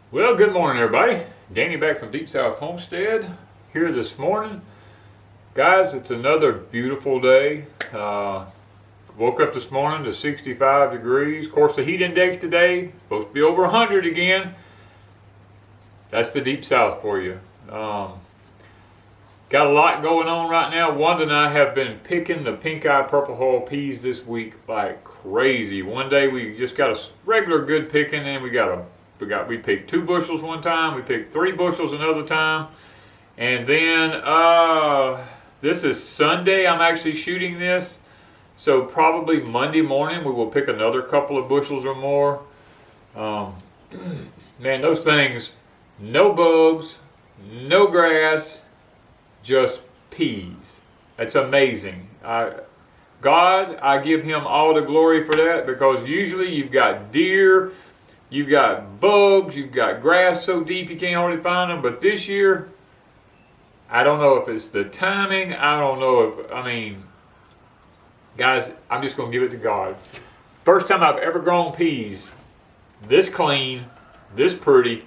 Well, good morning, everybody. Danny back from Deep South Homestead here this morning. Guys, it's another beautiful day. Woke up this morning to 65 degrees. Of course, the heat index today supposed to be over 100 again. That's the Deep South for you. Got a lot going on right now. Wanda and I have been picking the pink eye purple hull peas this week like crazy. One day we just got a regular good picking, and we picked 2 bushels one time, we picked 3 bushels another time, and then this is Sunday. I'm actually shooting this, so probably Monday morning we will pick another couple of bushels or more. Man, those things, no bugs, no grass, just peas. That's amazing. God, I give him all the glory for that, because usually you've got deer, you've got bugs, you've got grass so deep you can't hardly find them. But this year, I don't know if it's the timing. I don't know if, guys, I'm just going to give it to God. First time I've ever grown peas this clean, this pretty,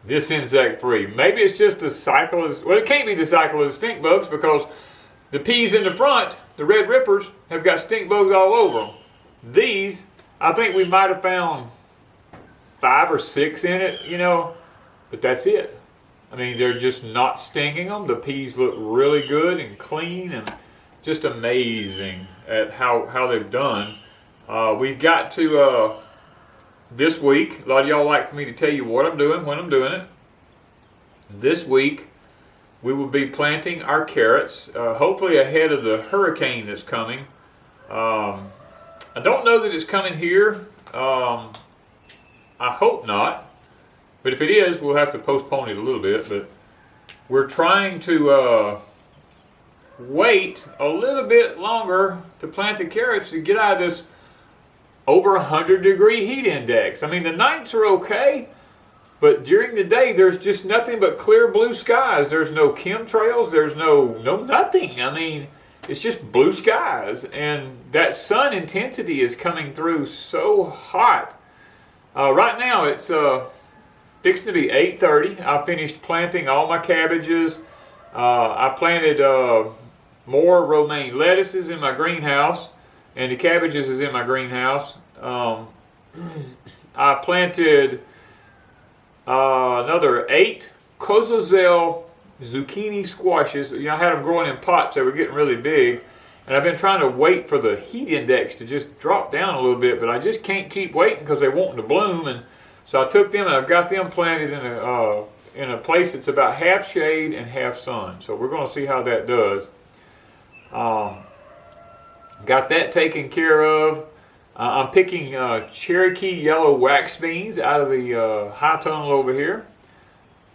this insect free. Maybe it's just the cycle of, well, it can't be the cycle of the stink bugs, because the peas in the front, the red rippers, have got stink bugs all over them. These, I think we might have found 5 or 6 in it, but that's it. They're just not stinging them. The peas look really good and clean, and just amazing at how they've done. We've got to, this week, a lot of y'all like for me to tell you what I'm doing, when I'm doing it. This week, we will be planting our carrots, hopefully ahead of the hurricane that's coming. I don't know that it's coming here. I hope not, but if it is, we'll have to postpone it a little bit. But we're trying to wait a little bit longer to plant the carrots to get out of this over 100-degree heat index. The nights are okay, but during the day there's just nothing but clear blue skies. There's no chemtrails, there's no nothing. It's just blue skies, and that sun intensity is coming through so hot. Right now it's fixing to be 8:30. I finished planting all my cabbages. I planted more romaine lettuces in my greenhouse, and the cabbages is in my greenhouse. I planted another 8 Cozozel zucchini squashes. I had them growing in pots. They were getting really big. And I've been trying to wait for the heat index to just drop down a little bit, but I just can't keep waiting because they want to bloom. And so I took them and I've got them planted in a place that's about half shade and half sun. So we're going to see how that does. Got that taken care of. I'm picking Cherokee yellow wax beans out of the high tunnel over here.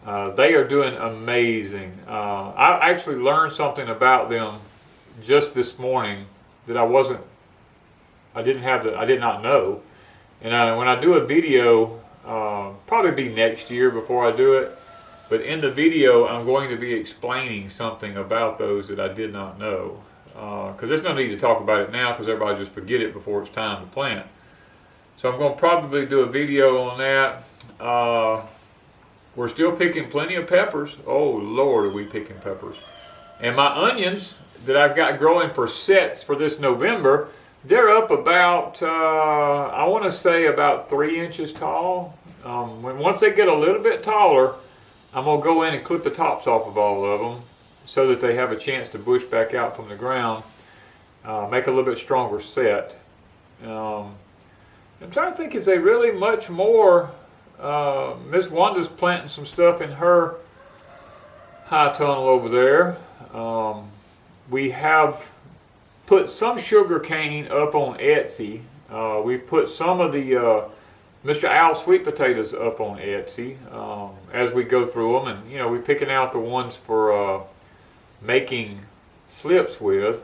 They are doing amazing. I actually learned something about them just this morning that I did not know. And when I do a video, probably be next year before I do it, but in the video I'm going to be explaining something about those that I did not know. Because there's no need to talk about it now, because everybody just forget it before it's time to plant. So I'm going to probably do a video on that. We're still picking plenty of peppers. Oh Lord, are we picking peppers. And my onions that I've got growing for sets for this November, they're up about, I want to say about 3 inches tall. Once they get a little bit taller, I'm going to go in and clip the tops off of all of them so that they have a chance to bush back out from the ground, make a little bit stronger set. I'm trying to think, is there really much more? Miss Wanda's planting some stuff in her high tunnel over there. We have put some sugar cane up on Etsy. We've put some of the Mr. Al sweet potatoes up on Etsy as we go through them, and we're picking out the ones for making slips with.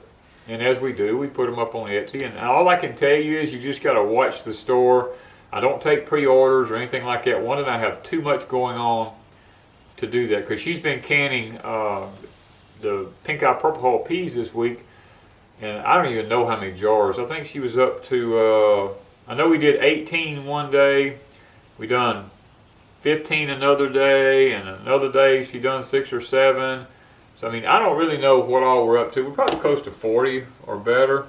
And as we do, we put them up on Etsy. And all I can tell you is you just got to watch the store. I don't take pre-orders or anything like that. Wanda and I have too much going on to do that, because she's been canning the pink eye purple hull peas this week, and I don't even know how many jars. I think she was up to, I know we did 18 one day. We done 15 another day, and another day she done 6 or 7. So I mean, I don't really know what all we're up to. We're probably close to 40 or better.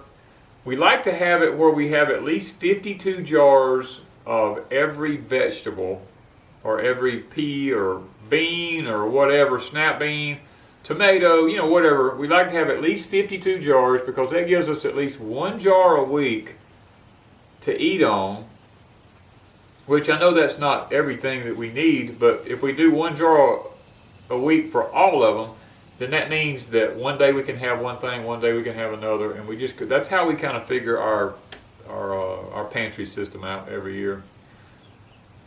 We like to have it where we have at least 52 jars of every vegetable, or every pea or bean or whatever, snap bean, tomato, you know, whatever. We like to have at least 52 jars because that gives us at least 1 jar a week to eat on, which I know that's not everything that we need, but if we do 1 jar a week for all of them, then that means that one day we can have one thing, one day we can have another, and we just, that's how we kind of figure our pantry system out every year.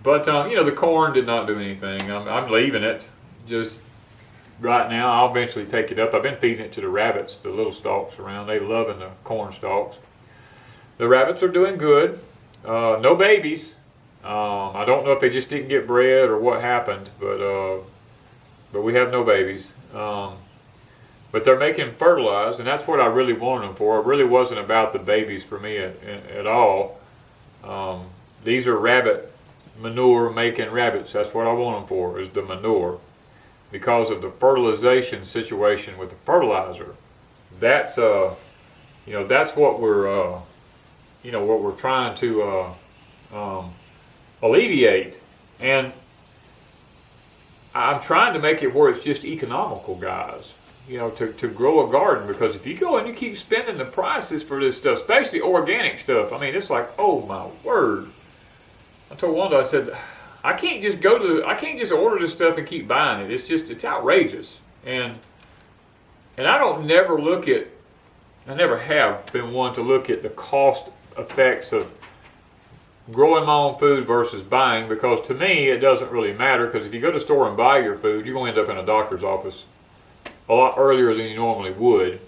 But you know, the corn did not do anything. I'm leaving it just right now. I'll eventually take it up. I've been feeding it to the rabbits, the little stalks around. They loving the corn stalks. The rabbits are doing good. No babies. I don't know if they just didn't get bred or what happened, but we have no babies. But they're making fertilized, and that's what I really wanted them for. It really wasn't about the babies for me at all. These are rabbit manure making rabbits. That's what I want them for, is the manure, because of the fertilization situation with the fertilizer. That's you know, that's what we're you know, what we're trying to alleviate. And I'm trying to make it where it's just economical, guys, you know, to grow a garden, because if you go and you keep spending the prices for this stuff, especially organic stuff, I mean, it's like, oh my word. I told Wanda, I said, I can't just order this stuff and keep buying it. It's outrageous. And I never have been one to look at the cost effects of growing my own food versus buying, because to me it doesn't really matter, because if you go to the store and buy your food, you're going to end up in a doctor's office a lot earlier than you normally would,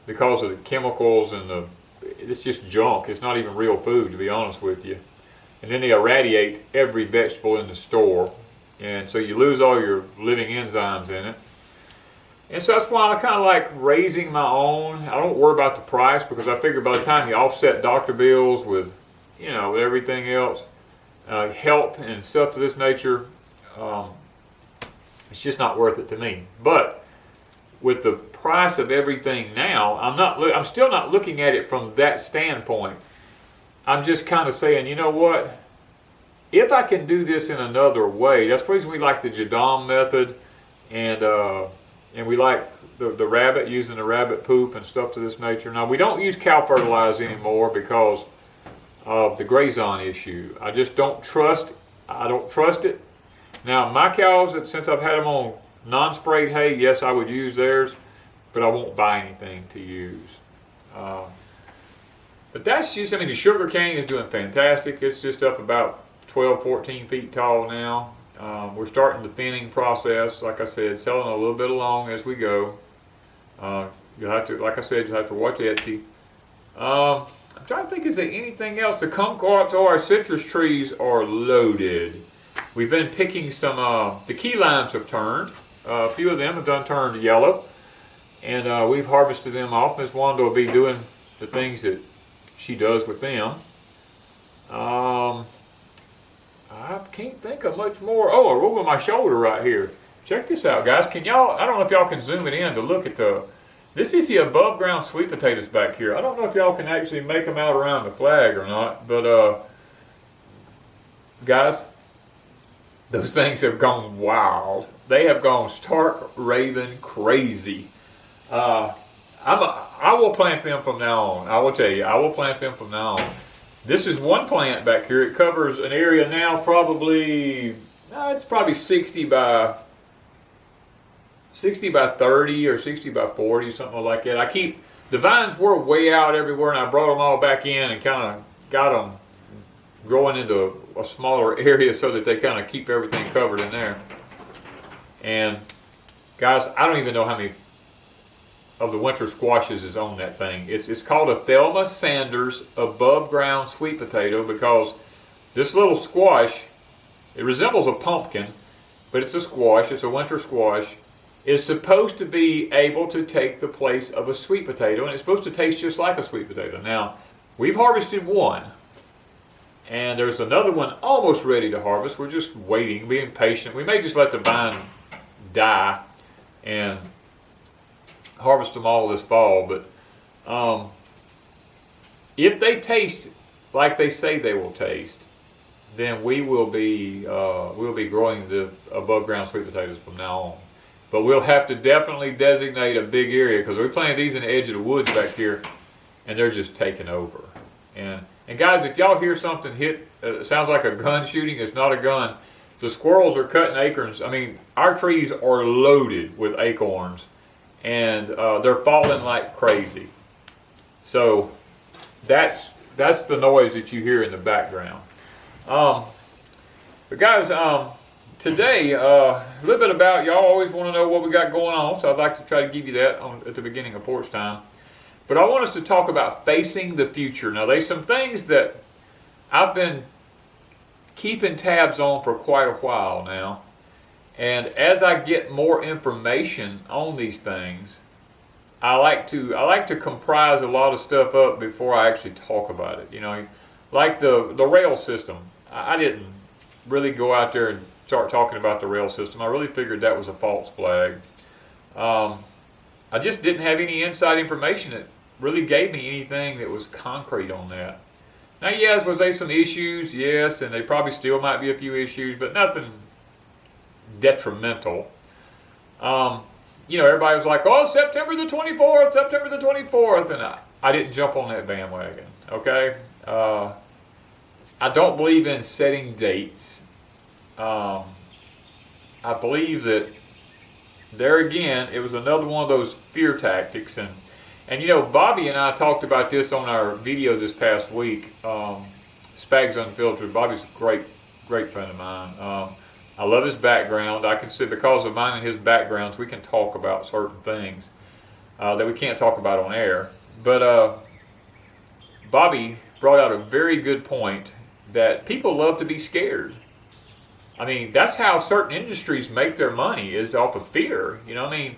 because of the chemicals and it's just junk. It's not even real food, to be honest with you. And then they irradiate every vegetable in the store, and so you lose all your living enzymes in it. And so that's why I kind of like raising my own. I don't worry about the price, because I figure by the time you offset doctor bills with, you know, with everything else, health and stuff to this nature, it's just not worth it to me. But with the price of everything now, I'm still not looking at it from that standpoint. I'm just kind of saying, you know what? If I can do this in another way, that's the reason we like the Jadam method, and we like the rabbit, using the rabbit poop and stuff to this nature. Now, we don't use cow fertilizer anymore because of the grazon issue. I just don't trust it. Now, my cows, since I've had them on non-sprayed hay, yes, I would use theirs, but I won't buy anything to use. But that's just, I mean, the sugar cane is doing fantastic. It's just up about 12, 14 feet tall now. We're starting the thinning process. Like I said, selling a little bit along as we go. You'll have to, like I said, you'll have to watch Etsy. I'm trying to think, is there anything else? The kumquats or our citrus trees are loaded. We've been picking some, the key limes have turned. A few of them have turned yellow. And we've harvested them off. Miss Wanda will be doing the things that she does with them. I can't think of much more. Oh, over my shoulder right here. Check this out, guys. Can y'all, I don't know if y'all can zoom it in to look at this is the above ground sweet potatoes back here. I don't know if y'all can actually make them out around the flag or not, but guys, those things have gone wild. They have gone stark raving crazy. I will plant them from now on. I will tell you, I will plant them from now on. This is one plant back here. It covers an area now probably, it's probably 60 by 30 or 60 by 40, something like that. The vines were way out everywhere, and I brought them all back in and kind of got them growing into a smaller area so that they kind of keep everything covered in there. And guys, I don't even know how many of the winter squashes is on that thing. It's called a Thelma Sanders above ground sweet potato, because this little squash, it resembles a pumpkin, but it's a squash, it's a winter squash, is supposed to be able to take the place of a sweet potato, and it's supposed to taste just like a sweet potato. Now, we've harvested one, And there's another one almost ready to harvest. We're just waiting, being patient. We may just let the vine die and harvest them all this fall. But if they taste like they say they will taste, then we'll be growing the above ground sweet potatoes from now on. But we'll have to definitely designate a big area, because we planted these in the edge of the woods back here, and they're just taking over. And guys, if y'all hear something hit, sounds like a gun shooting, it's not a gun. The squirrels are cutting acorns. I mean, our trees are loaded with acorns, and they're falling like crazy. So that's the noise that you hear in the background. But guys, today, a little bit about, y'all always want to know what we got going on, so I'd like to try to give you that at the beginning of Porch Time. But I want us to talk about facing the future. Now, there's some things that I've been keeping tabs on for quite a while now. And as I get more information on these things, I like to comprise a lot of stuff up before I actually talk about it. You know, like the rail system. I didn't really go out there and start talking about the rail system. I really figured that was a false flag. I just didn't have any inside information that really gave me anything that was concrete on that. Now, yes, was there some issues? Yes, and there probably still might be a few issues, but nothing detrimental. You know, everybody was like, oh, September the 24th, September the 24th, and I didn't jump on that bandwagon, okay? I don't believe in setting dates. I believe that there again, it was another one of those fear tactics. And you know, Bobby and I talked about this on our video this past week, Spags Unfiltered. Bobby's a great friend of mine. I love his background. I can say because of mine and his backgrounds, we can talk about certain things that we can't talk about on air. But Bobby brought out a very good point that people love to be scared. I mean, that's how certain industries make their money, is off of fear. You know what I mean?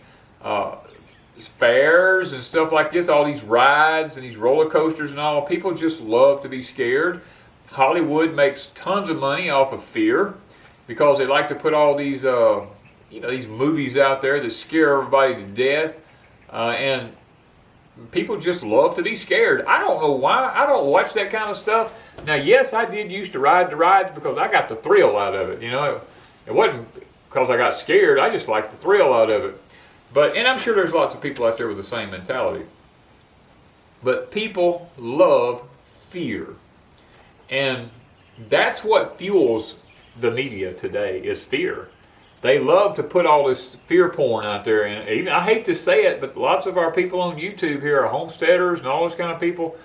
Fairs and stuff like this, all these rides and these roller coasters and all, people just love to be scared. Hollywood makes tons of money off of fear because they like to put all these, these movies out there that scare everybody to death. And people just love to be scared. I don't know why. I don't watch that kind of stuff. Now, yes, I did used to ride the rides because I got the thrill out of it. You know, it wasn't because I got scared. I just liked the thrill out of it. And I'm sure there's lots of people out there with the same mentality. But people love fear. And that's what fuels the media today, is fear. They love to put all this fear porn out there. And even, I hate to say it, but lots of our people on YouTube here are homesteaders and all those kind of people.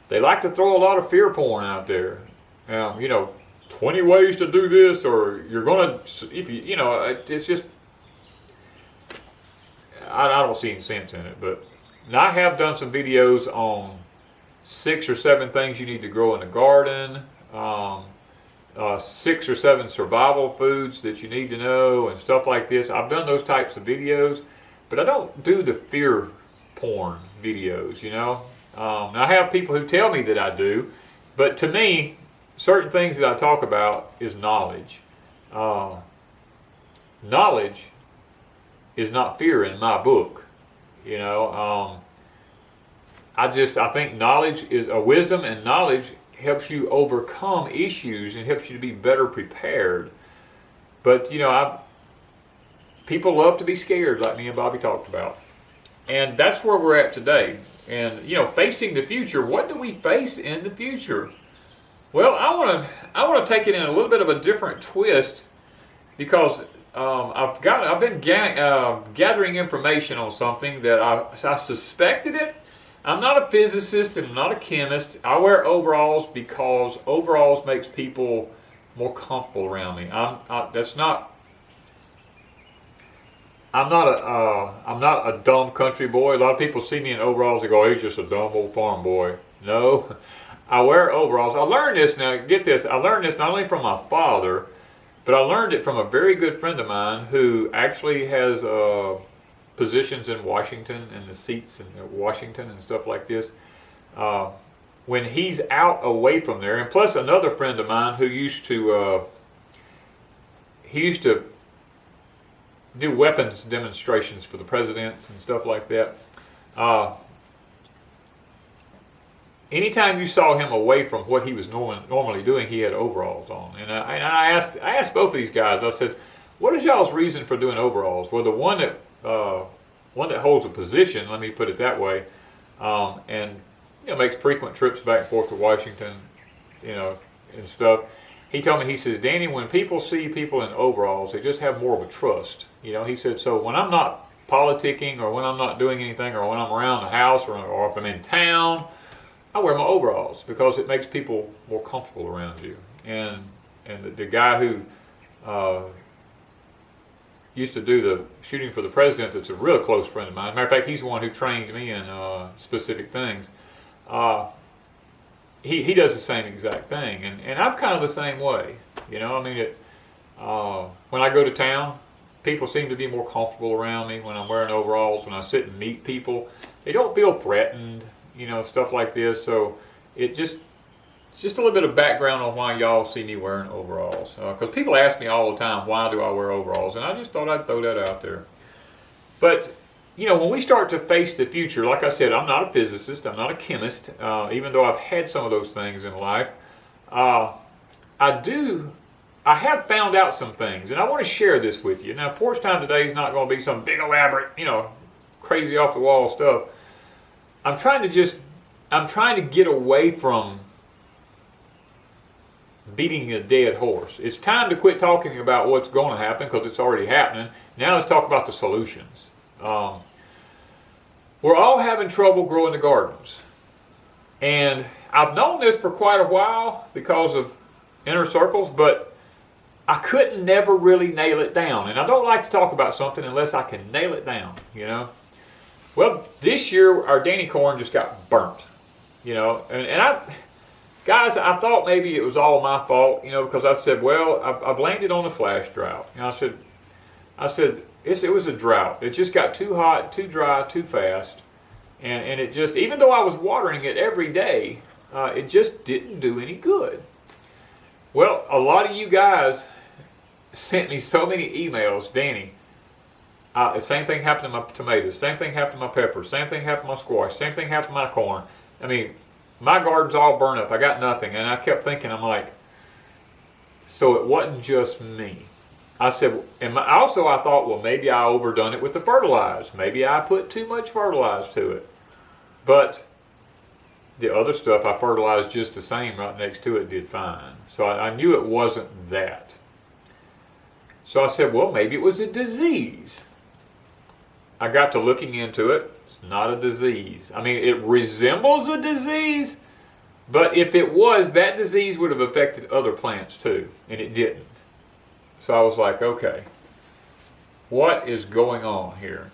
They like to throw a lot of fear porn out there. 20 ways to do this, or you're going to, it's just, I don't see any sense in it. But I have done some videos on 6 or 7 things you need to grow in the garden, 6 or 7 survival foods that you need to know, and stuff like this. I've done those types of videos, but I don't do the fear porn videos, you know. I have people who tell me that I do, but to me, certain things that I talk about is knowledge. Knowledge is not fear in my book, you know. I think knowledge is a wisdom, and knowledge helps you overcome issues and helps you to be better prepared. But people love to be scared, like me and Bobby talked about, and that's where we're at today. And facing the future, what do we face in the future? Well, I want to take it in a little bit of a different twist, because I've been gathering information on something that I suspected it. I'm not a physicist and I'm not a chemist. I wear overalls because overalls makes people more comfortable around me. I'm not a dumb country boy. A lot of people see me in overalls. They go, "He's just a dumb old farm boy." No, I wear overalls. I learned this. Now, get this. I learned this not only from my father, but I learned it from a very good friend of mine who actually has positions in Washington and the seats in Washington and stuff like this. when he's out away from there, and plus another friend of mine who used to do weapons demonstrations for the president and stuff like that. Anytime you saw him away from what he was normally doing, he had overalls on. And I asked both of these guys. I said, "What is y'all's reason for doing overalls?" Well, the one that holds a position, let me put it that way, and makes frequent trips back and forth to Washington, and stuff. He told me, he says, "Danny, when people see people in overalls, they just have more of a trust." He said, "So when I'm not politicking, or when I'm not doing anything, or when I'm around the house, or if I'm in town, I wear my overalls because it makes people more comfortable around you." And the guy who used to do the shooting for the president, that's a real close friend of mine. Matter of fact, he's the one who trained me in specific things. He does the same exact thing, and I'm kind of the same way. When I go to town, people seem to be more comfortable around me when I'm wearing overalls. When I sit and meet people, they don't feel threatened, stuff like this. So it just a little bit of background on why y'all see me wearing overalls. Because people ask me all the time, why do I wear overalls? And I just thought I'd throw that out there. But when we start to face the future, like I said, I'm not a physicist, I'm not a chemist, even though I've had some of those things in life. I have found out some things, and I want to share this with you. Now, Porch Time today is not going to be some big elaborate, crazy off the wall stuff. I'm trying to get away from beating a dead horse. It's time to quit talking about what's going to happen, because it's already happening. Now let's talk about the solutions. We're all having trouble growing the gardens, and I've known this for quite a while because of inner circles, but I couldn't never really nail it down. And I don't like to talk about something unless I can nail it down. Well, this year our Danny corn just got burnt. Guys, I thought maybe it was all my fault, because I said, well, I blamed it on the flash drought. I said it was a drought. It just got too hot, too dry, too fast, and it just, even though I was watering it every day, it just didn't do any good. Well, a lot of you guys sent me so many emails, Danny. The same thing happened to my tomatoes. Same thing happened to my peppers. Same thing happened to my squash. Same thing happened to my corn. I mean, my garden's all burned up. I got nothing. And I kept thinking, I'm like, so it wasn't just me. I said, and I thought, well, maybe I overdone it with the fertilizer. Maybe I put too much fertilizer to it. But the other stuff I fertilized just the same right next to it did fine. So I knew it wasn't that. So I said, well, maybe it was a disease. I got to looking into it. It's not a disease. I mean, it resembles a disease, but if it was, that disease would have affected other plants too, and it didn't. So I was like, okay, what is going on here?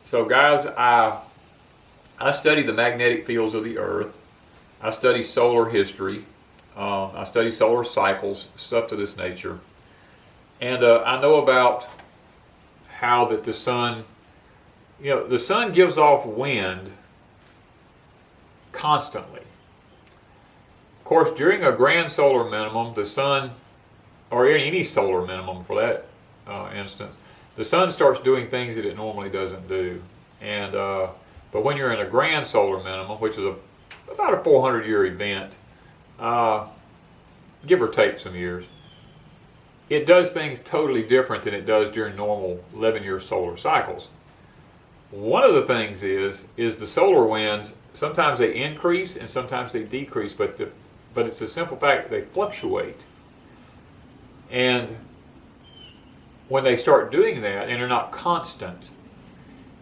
So guys, I study the magnetic fields of the earth. I study solar history. I study solar cycles, stuff to this nature. And I know about how that the sun, the sun gives off wind constantly. Of course, during a grand solar minimum, the sun, or any solar minimum for that instance, the sun starts doing things that it normally doesn't do. And but when you're in a grand solar minimum, which is about a 400-year event, give or take some years, it does things totally different than it does during normal 11-year solar cycles. One of the things is the solar winds, sometimes they increase and sometimes they decrease, but it's a simple fact that they fluctuate. And when they start doing that and they're not constant,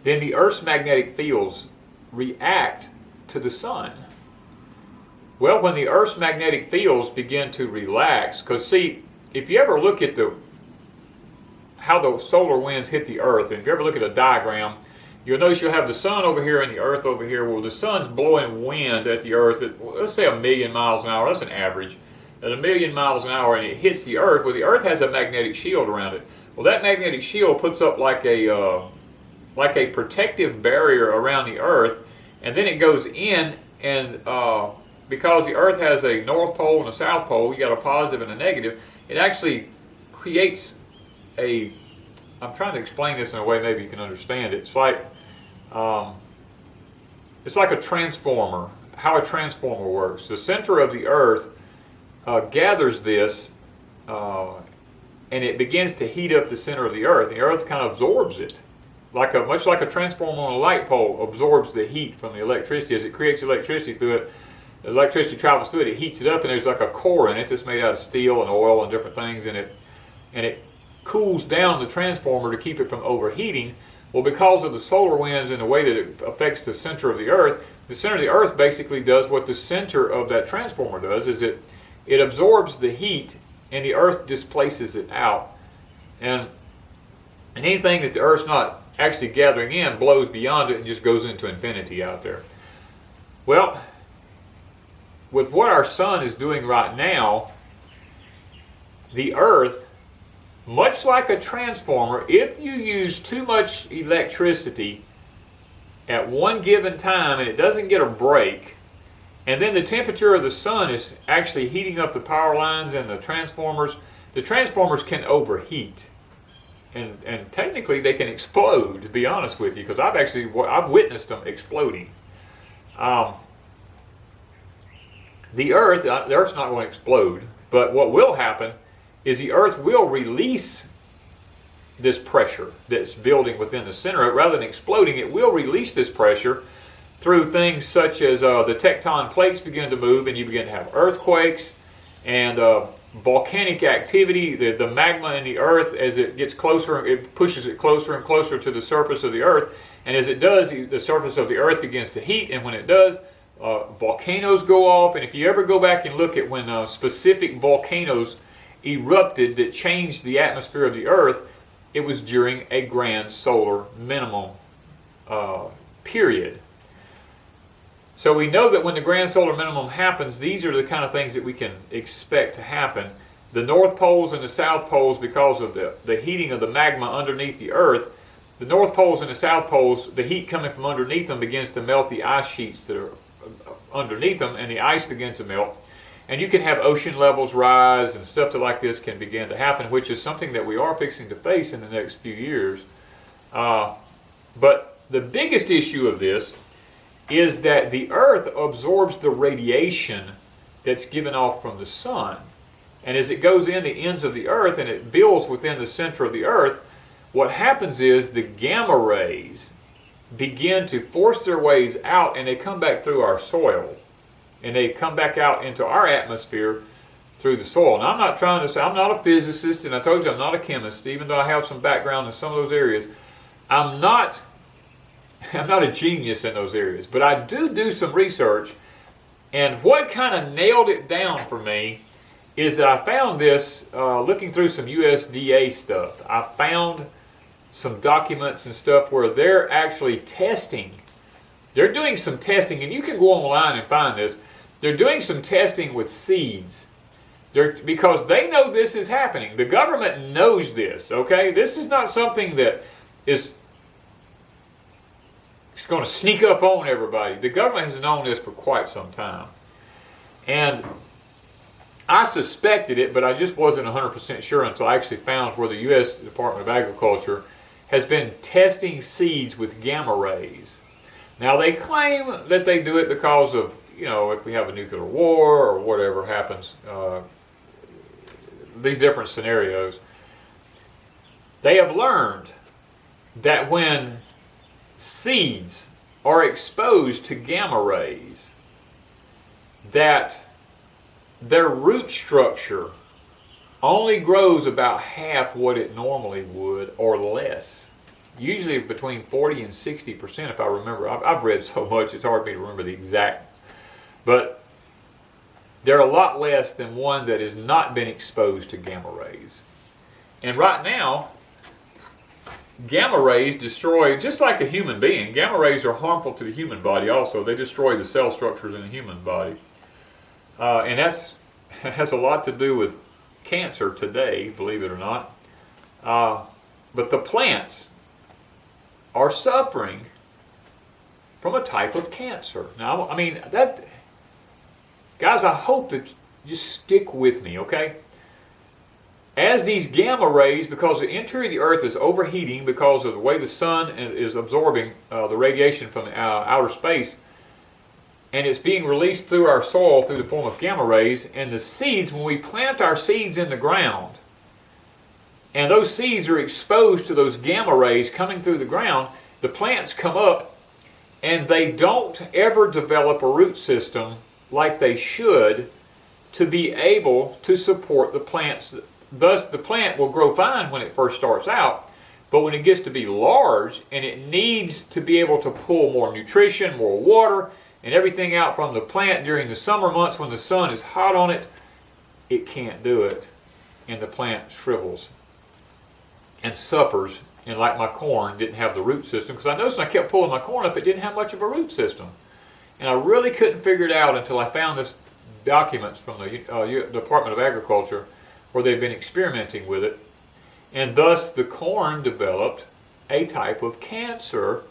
then the Earth's magnetic fields react to the sun. Well, when the Earth's magnetic fields begin to relax, because see, if you ever look at how the solar winds hit the Earth, and if you ever look at a diagram, you'll notice you'll have the sun over here and the Earth over here. Well, the sun's blowing wind at the Earth at, let's say, 1,000,000 miles an hour. That's an average. At 1,000,000 miles an hour, and it hits the Earth. Well, the Earth has a magnetic shield around it. Well, that magnetic shield puts up like a protective barrier around the Earth, and then it goes in and because the Earth has a North Pole and a South Pole, you got a positive and a negative, it actually creates a, I'm trying to explain this in a way maybe you can understand it. It's like a transformer, how a transformer works. The center of the Earth gathers this and it begins to heat up the center of the Earth. The Earth kind of absorbs it, much like a transformer on a light pole absorbs the heat from the electricity. As it creates electricity through it, the electricity travels through it, it heats it up, and there's like a core in it that's made out of steel and oil and different things in it, and it cools down the transformer to keep it from overheating. Well, because of the solar winds and the way that it affects the center of the Earth basically does what the center of that transformer does, is it absorbs the heat and the Earth displaces it out. And anything that the Earth's not actually gathering in blows beyond it and just goes into infinity out there. Well, with what our sun is doing right now, the Earth, much like a transformer, if you use too much electricity at one given time and it doesn't get a break, and then the temperature of the sun is actually heating up the power lines and the transformers can overheat. And technically they can explode, to be honest with you, because I've witnessed them exploding. The Earth's not going to explode, but what will happen is the Earth will release this pressure that's building within the center. Rather than exploding, it will release this pressure through things such as the tecton plates begin to move, and you begin to have earthquakes and volcanic activity. The magma in the Earth, as it gets closer, it pushes it closer and closer to the surface of the Earth, and as it does, the surface of the Earth begins to heat, and when it does, volcanoes go off. And if you ever go back and look at when specific volcanoes erupted that changed the atmosphere of the Earth, it was during a grand solar minimum period. So we know that when the grand solar minimum happens, these are the kind of things that we can expect to happen. The North Poles and the South Poles, because of the heating of the magma underneath the Earth, the North Poles and the South Poles, the heat coming from underneath them begins to melt the ice sheets that are underneath them, and the ice begins to melt. And you can have ocean levels rise and stuff like this can begin to happen, which is something that we are fixing to face in the next few years. But the biggest issue of this is that the Earth absorbs the radiation that's given off from the sun. And as it goes in the ends of the Earth and it builds within the center of the Earth, what happens is the gamma rays begin to force their ways out, and they come back through our soil. And they come back out into our atmosphere through the soil. And I'm not trying to say, I'm not a physicist, and I told you I'm not a chemist, even though I have some background in some of those areas. I'm not a genius in those areas, but I do some research. And what kind of nailed it down for me is that I found this looking through some USDA stuff. I found some documents and stuff where they're actually testing. They're doing some testing, and you can go online and find this. They're doing some testing with seeds. Because they know this is happening. The government knows this, okay? This is not something that is going to sneak up on everybody. The government has known this for quite some time. And I suspected it, but I just wasn't 100% sure until I actually found where the U.S. Department of Agriculture has been testing seeds with gamma rays. Now, they claim that they do it because of, if we have a nuclear war or whatever happens, these different scenarios. They have learned that when seeds are exposed to gamma rays, that their root structure only grows about half what it normally would, or less. Usually between 40 and 60%, if I remember. I've read so much, it's hard for me to remember the exact. But they're a lot less than one that has not been exposed to gamma rays. And right now, gamma rays destroy, just like a human being, gamma rays are harmful to the human body also. They destroy the cell structures in the human body. And that has a lot to do with cancer today, believe it or not. But the plants are suffering from a type of cancer. Now, I mean, that, guys, I hope that you just stick with me, okay? As these gamma rays, because the interior of the earth is overheating because of the way the sun is absorbing the radiation from outer space, and it's being released through our soil through the form of gamma rays, and the seeds, when we plant our seeds in the ground, and those seeds are exposed to those gamma rays coming through the ground, the plants come up and they don't ever develop a root system like they should to be able to support the plants. Thus, the plant will grow fine when it first starts out, but when it gets to be large and it needs to be able to pull more nutrition, more water, and everything out from the plant during the summer months when the sun is hot on it, it can't do it, and the plant shrivels and suffers. And like my corn didn't have the root system, because I noticed when I kept pulling my corn up, it didn't have much of a root system. And I really couldn't figure it out until I found this documents from the Department of Agriculture where they've been experimenting with it. And thus the corn developed a type of cancer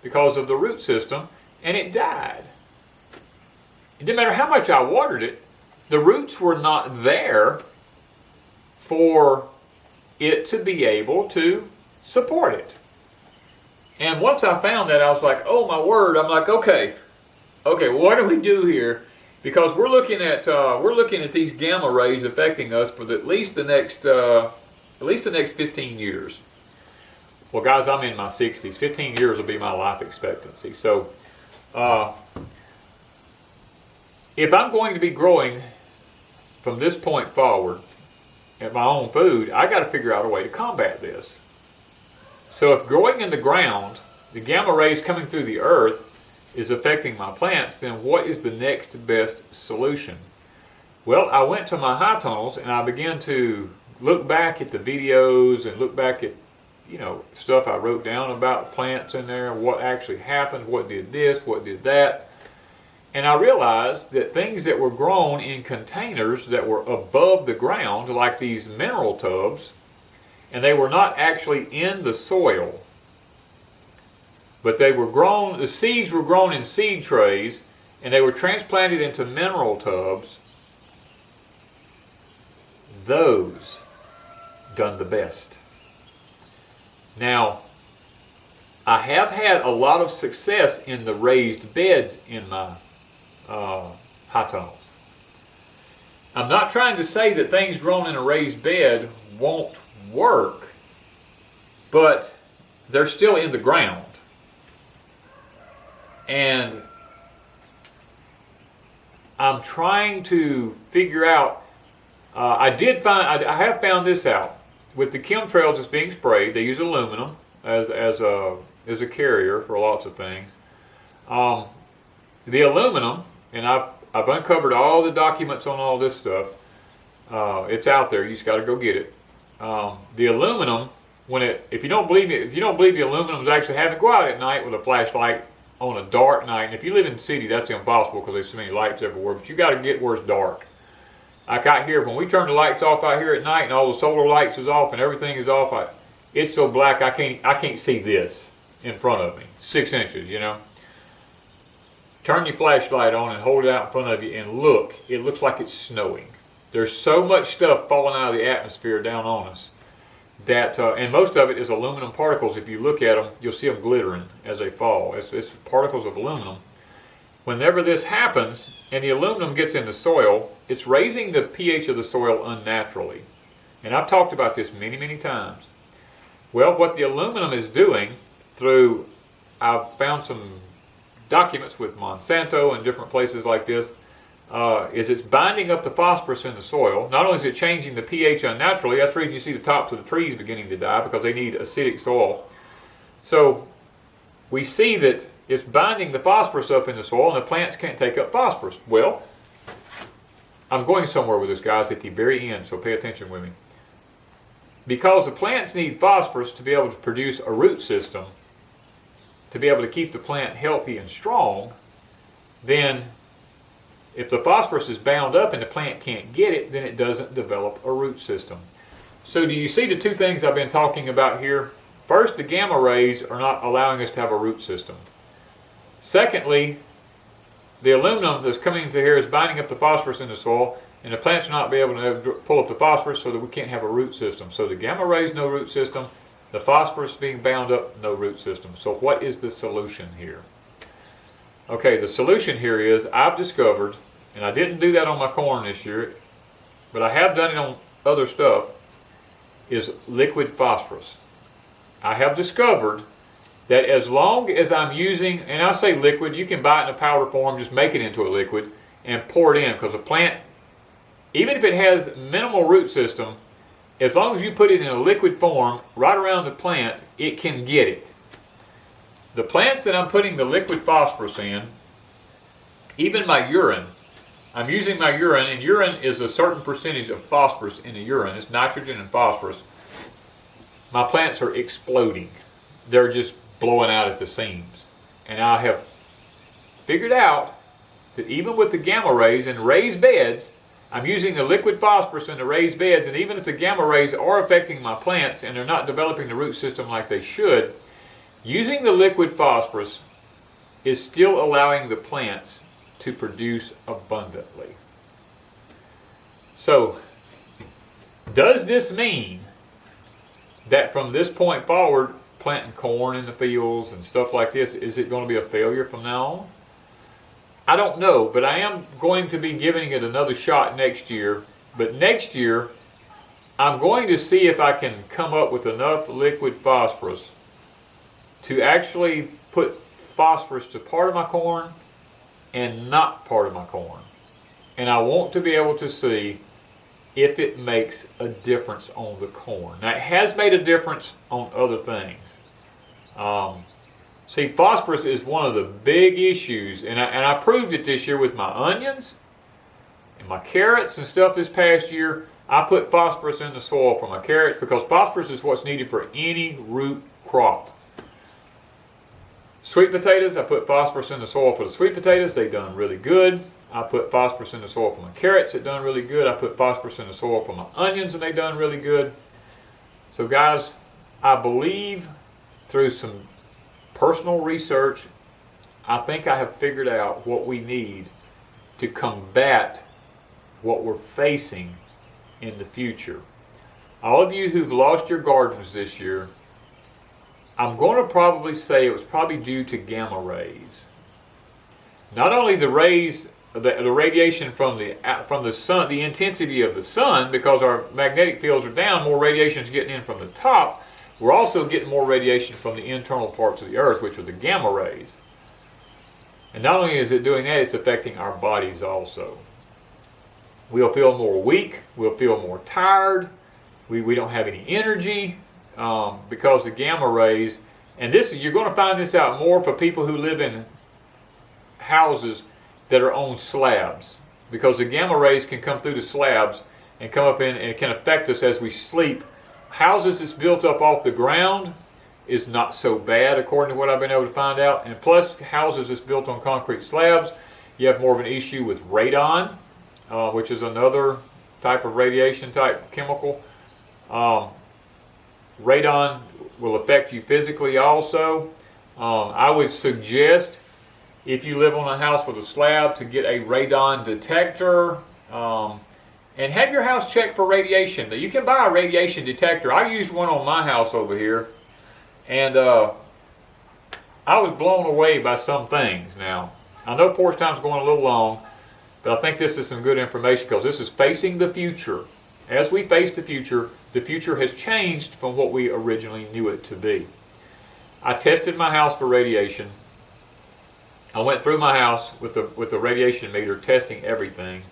because of the root system, and it died. It didn't matter how much I watered it, the roots were not there for it to be able to support it. And once I found that, I was like, oh my word, I'm like, okay, what do we do here? Because we're looking at these gamma rays affecting us for at least the next 15 years. Well, guys, I'm in my 60s. 15 years will be my life expectancy. So, if I'm going to be growing from this point forward at my own food, I got to figure out a way to combat this. So, if growing in the ground, the gamma rays coming through the earth is affecting my plants, then what is the next best solution? Well, I went to my high tunnels and I began to look back at the videos and look back at, stuff I wrote down about plants in there, what actually happened, what did this, what did that. And I realized that things that were grown in containers that were above the ground, like these mineral tubs, and they were not actually in the soil, but they were grown, the seeds were grown in seed trays, and they were transplanted into mineral tubs. Those done the best. Now, I have had a lot of success in the raised beds in my high tunnels. I'm not trying to say that things grown in a raised bed won't work, but they're still in the ground. And I'm trying to figure out, I have found this out. With the chemtrails that's being sprayed, they use aluminum as a carrier for lots of things. The aluminum, and I've uncovered all the documents on all this stuff. It's out there. You just got to go get it. The aluminum, if you don't believe the aluminum is actually having, go out at night with a flashlight on a dark night. And if you live in the city, that's impossible because there's so many lights everywhere. But you got to get where it's dark. Like out here, when we turn the lights off out here at night and all the solar lights is off and everything is off, it's so black I can't see this in front of me, 6 inches, Turn your flashlight on and hold it out in front of you and look. It looks like it's snowing. There's so much stuff falling out of the atmosphere down on us that, and most of it is aluminum particles. If you look at them, you'll see them glittering as they fall. It's particles of aluminum. Whenever this happens and the aluminum gets in the soil, it's raising the pH of the soil unnaturally. And I've talked about this many, many times. Well, what the aluminum is doing I've found some documents with Monsanto and different places like this, is it's binding up the phosphorus in the soil. Not only is it changing the pH unnaturally, that's the reason you see the tops of the trees beginning to die, because they need acidic soil. So we see that it's binding the phosphorus up in the soil, and the plants can't take up phosphorus. Well, I'm going somewhere with this, guys, at the very end, so pay attention with me. Because the plants need phosphorus to be able to produce a root system, to be able to keep the plant healthy and strong, then if the phosphorus is bound up and the plant can't get it, then it doesn't develop a root system. So do you see the two things I've been talking about here? First, the gamma rays are not allowing us to have a root system. Secondly, the aluminum that's coming into here is binding up the phosphorus in the soil, and the plants will not be able to pull up the phosphorus, so that we can't have a root system. So the gamma rays, no root system. The phosphorus being bound up, no root system. So what is the solution here? Okay, the solution here is, I've discovered, and I didn't do that on my corn this year, but I have done it on other stuff, is liquid phosphorus. I have discovered that as long as I'm using, and I say liquid, you can buy it in a powder form, just make it into a liquid and pour it in, because a plant, even if it has minimal root system, as long as you put it in a liquid form right around the plant, it can get it. The plants that I'm putting the liquid phosphorus in, even my urine, I'm using my urine, and urine is a certain percentage of phosphorus in the urine. It's nitrogen and phosphorus. My plants are exploding. They're just blowing out at the seams. And I have figured out that even with the gamma rays in raised beds, I'm using the liquid phosphorus in the raised beds, and even if the gamma rays are affecting my plants and they're not developing the root system like they should, using the liquid phosphorus is still allowing the plants to produce abundantly. So, does this mean that from this point forward, planting corn in the fields and stuff like this, is it going to be a failure from now on? I don't know, but I am going to be giving it another shot next year. But next year, I'm going to see if I can come up with enough liquid phosphorus to actually put phosphorus to part of my corn and not part of my corn. And I want to be able to see if it makes a difference on the corn. Now, it has made a difference on other things. See, phosphorus is one of the big issues, and I proved it this year with my onions and my carrots and stuff this past year. I put phosphorus in the soil for my carrots because phosphorus is what's needed for any root crop. Sweet potatoes, I put phosphorus in the soil for the sweet potatoes. They've done really good. I put phosphorus in the soil for my carrots. It done really good. I put phosphorus in the soil for my onions, and they done really good. So guys, I believe through some personal research, I think I have figured out what we need to combat what we're facing in the future. All of you who've lost your gardens this year, I'm going to probably say it was probably due to gamma rays. Not only the rays, the radiation from the sun, the intensity of the sun, because our magnetic fields are down, more radiation is getting in from the top. We're also getting more radiation from the internal parts of the earth, which are the gamma rays. And not only is it doing that, it's affecting our bodies also. We'll feel more weak, we'll feel more tired, we don't have any energy because the gamma rays, and this you're going to find this out more for people who live in houses that are on slabs, because the gamma rays can come through the slabs and come up in, and it can affect us as we sleep. Houses that's built up off the ground is not so bad, according to what I've been able to find out. And plus, houses that's built on concrete slabs, you have more of an issue with radon, which is another type of radiation type chemical. Radon will affect you physically also. I would suggest, if you live on a house with a slab, to get a radon detector. And have your house checked for radiation. You can buy a radiation detector. I used one on my house over here, and I was blown away by some things. Now, I know Porch Time's going a little long, but I think this is some good information because this is facing the future. As we face the future has changed from what we originally knew it to be. I tested my house for radiation. I went through my house with the radiation meter, testing everything.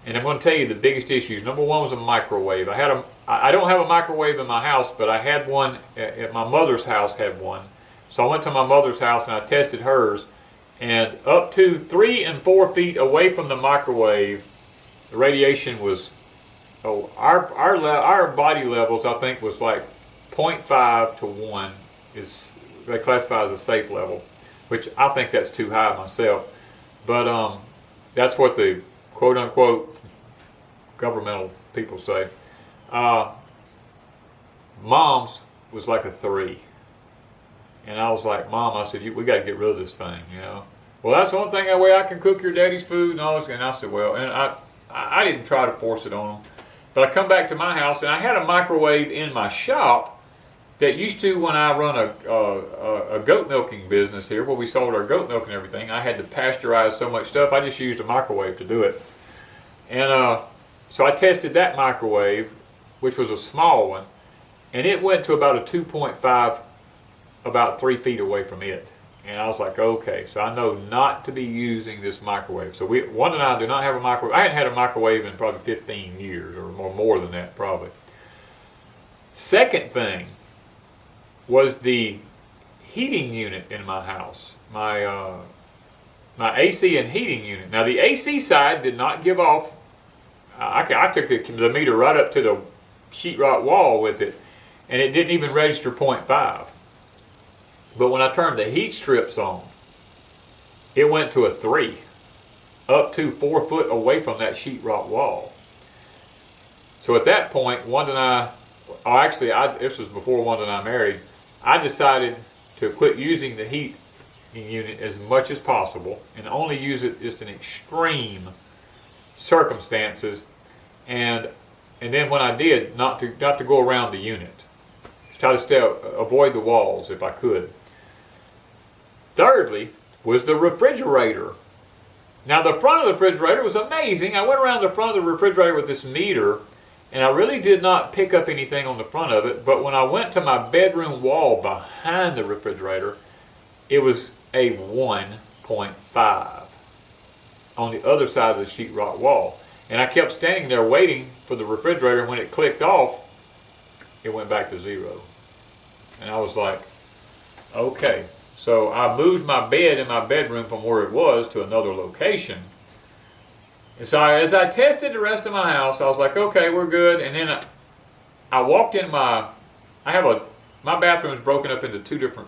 And I'm going to tell you the biggest issues. Number one was a microwave. I don't have a microwave in my house, but I had one at my mother's house. Had one, so I went to my mother's house and I tested hers. And up to 3 and 4 feet away from the microwave, the radiation was. Oh, our body levels, I think, was like 0.5 to 1 is they classify as a safe level, which I think that's too high myself. But that's what the quote unquote governmental people say. Mom's was like a 3. And I was like, Mom, I said, we got to get rid of this thing, you know. Well, that's the only thing, that way I can cook your daddy's food and all this. And I said, well, and I didn't try to force it on them. But I come back to my house, and I had a microwave in my shop that used to, when I run a goat milking business here, where we sold our goat milk and everything, I had to pasteurize so much stuff, I just used a microwave to do it. And so I tested that microwave, which was a small one, and it went to about a 2.5, about 3 feet away from it. And I was like, okay, so I know not to be using this microwave. So Wanda and I do not have a microwave. I hadn't had a microwave in probably 15 years, or more than that probably. Second thing was the heating unit in my house. My AC and heating unit. Now the AC side did not give off. I took the meter right up to the sheetrock wall with it, and it didn't even register 0.5. But when I turned the heat strips on, it went to a 3, up to 4 foot away from that sheetrock wall. So at that point, Wanda and I, this was before Wanda and I married, I decided to quit using the heat unit as much as possible and only use it just in extreme circumstances. And then when I did, not to go around the unit. Just try to avoid the walls if I could. Thirdly was the refrigerator. Now the front of the refrigerator was amazing. I went around the front of the refrigerator with this meter, and I really did not pick up anything on the front of it, but when I went to my bedroom wall behind the refrigerator, it was a 1.5 on the other side of the sheetrock wall. And I kept standing there waiting for the refrigerator, and when it clicked off, it went back to 0. And I was like, okay. So I moved my bed in my bedroom from where it was to another location. And so as I tested the rest of my house, I was like, okay, we're good. And then I walked in my bathroom is broken up into 2 different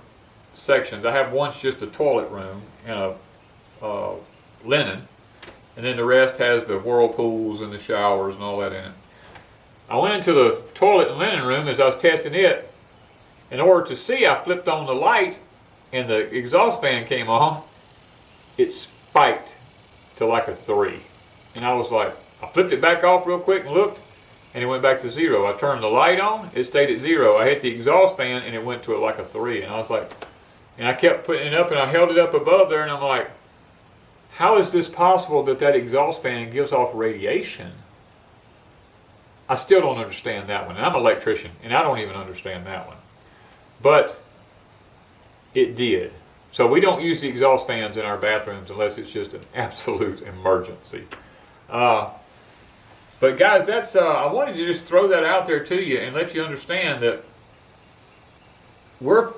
sections. I have one's just a toilet room and a linen. And then the rest has the whirlpools and the showers and all that in it. I went into the toilet and linen room as I was testing it. In order to see, I flipped on the light, and the exhaust fan came on. It spiked to like a 3. And I was like, I flipped it back off real quick and looked, and it went back to 0. I turned the light on, it stayed at 0. I hit the exhaust fan, and it went to like a 3. And I was like, and I kept putting it up, and I held it up above there, and I'm like, how is this possible that exhaust fan gives off radiation? I still don't understand that one. And I'm an electrician, and I don't even understand that one. But it did. So we don't use the exhaust fans in our bathrooms unless it's just an absolute emergency. But guys, that's I wanted to just throw that out there to you and let you understand that we're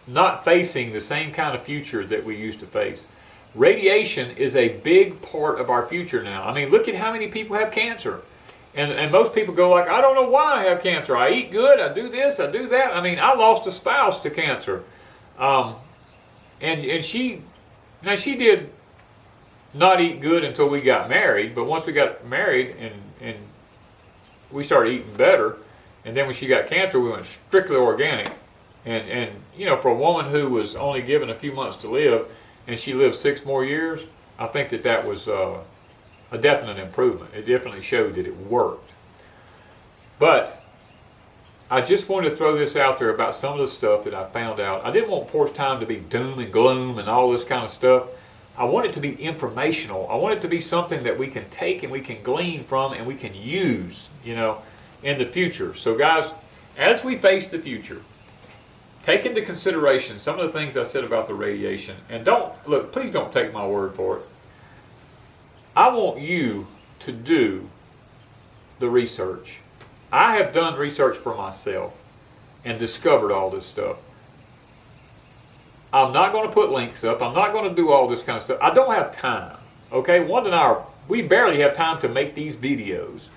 not facing the same kind of future that we used to face. Radiation is a big part of our future now. I mean, look at how many people have cancer. And most people go like, I don't know why I have cancer. I eat good, I do this, I do that. I mean, I lost a spouse to cancer. And she did not eat good until we got married, but once we got married and we started eating better, and then when she got cancer, we went strictly organic. And you know, for a woman who was only given a few months to live, and she lived 6 more years, I think that was a definite improvement. It definitely showed that it worked. But I just wanted to throw this out there about some of the stuff that I found out. I didn't want Porch Time to be doom and gloom and all this kind of stuff. I want it to be informational. I want it to be something that we can take and we can glean from and we can use, you know, in the future. So guys, as we face the future, take into consideration some of the things I said about the radiation. And please don't take my word for it. I want you to do the research. I have done research for myself and discovered all this stuff. I'm not going to put links up. I'm not going to do all this kind of stuff. I don't have time. Okay? Wanda and I, we barely have time to make these videos.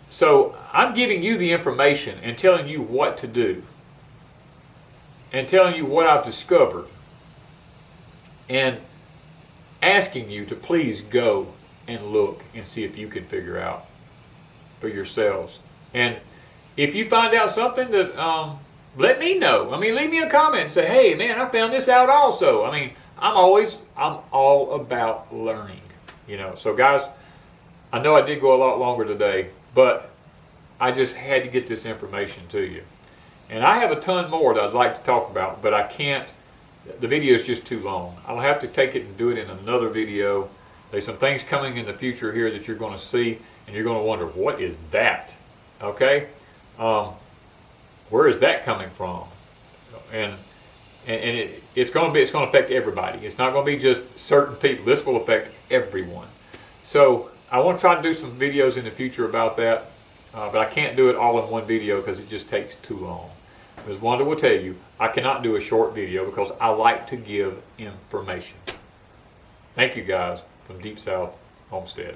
So I'm giving you the information and telling you what to do. And telling you what I've discovered. And asking you to please go and look and see if you can figure out for yourselves. And if you find out something that let me know. I mean, leave me a comment and say, hey, man, I found this out also. I mean, I'm all about learning, you know. So, guys, I know I did go a lot longer today, but I just had to get this information to you. And I have a ton more that I'd like to talk about, but I can't. The video is just too long. I'll have to take it and do it in another video. There's some things coming in the future here that you're going to see, and you're going to wonder, what is that? Okay? Where is that coming from? And it's going to affect everybody. It's not going to be just certain people. This will affect everyone. So I want to try to do some videos in the future about that, but I can't do it all in one video because it just takes too long. As Wanda will tell you, I cannot do a short video because I like to give information. Thank you, guys, from Deep South Homestead.